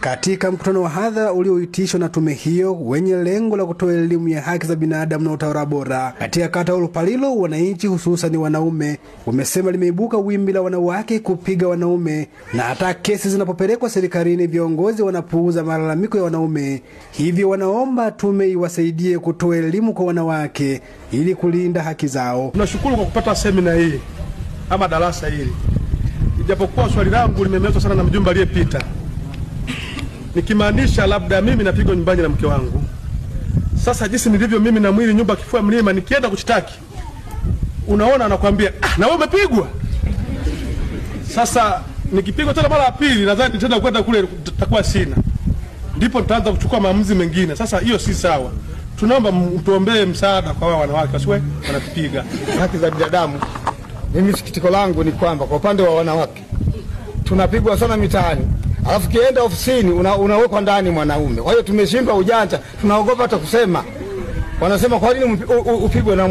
Katika mkutano wa hadhara ulioitishwa na tume hiyo wenye lengo la kutoa elimu ya haki za binadamu na utawala bora katika kata Olupalilo, wananchi hususan wanaume wamesema limeibuka wimbi la wanawake kupiga wanaume, na hata kesi zinapopelekwa serikalini viongozi wanapuuza malalamiko ya wanaume. Hivyo wanaomba tume iwasaidie kutoa elimu kwa wanawake ili kulinda haki zao. Tunashukuru kwa kupata semina hii ama darasa hili. Ijapokuwa swali langu limemezwa sana na mjumbe aliyepita. Nikimaanisha labda mimi napigwa nyumbani na mke wangu. Sasa jinsi nilivyo mimi na mwili nyumba kifua mlima, nikienda kuchitaki unaona anakuambia na wewe umepigwa. Sasa nikipigwa tena mara ya pili nadhani tena kwenda kule tutakuwa sina. Ndipo tutaanza kuchukua maamuzi mengine. Sasa hiyo si sawa. Tunaomba mtuombee msaada kwa wao wanawake wasiwe wanatupiga. Haki za binadamu. Mimi sikitiko langu ni kwamba kwa upande wa wanawake tunapigwa sana mitaani. Alafu kienda ofisini unawekwa ndani mwanaume. Kwa hiyo tumeshindwa ujanja, tunaogopa hata kusema. Wanasema kwa nini upigwe na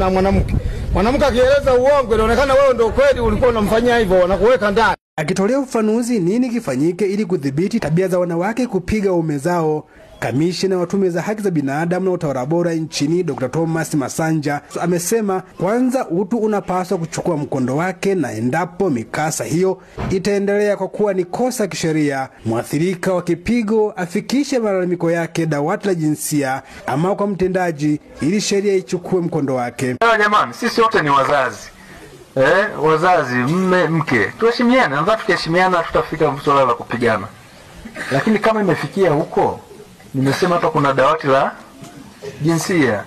mwanamke? Mwanamke akieleza uongo inaonekana wewe ndio kweli ulikuwa unamfanyia hivyo, wanakuweka ndani. Akitolea ufafanuzi nini kifanyike ili kudhibiti tabia za wanawake kupiga waume zao, kamishna wa tume za haki za binadamu na utawala bora nchini Dr. Thomas Masanja amesema kwanza utu unapaswa kuchukua mkondo wake, na endapo mikasa hiyo itaendelea kwa kuwa ni kosa kisheria, mwathirika wa kipigo afikishe malalamiko yake dawati la jinsia ama kwa mtendaji ili sheria ichukue mkondo wake. Jamani, sisi wote ni wazazi. Wazazi, mme, mke. Tuheshimiane, nadhani tukiheshimiana tutafika swala la kupigana. Lakini kama imefikia huko, nimesema hapa kuna dawati la jinsia.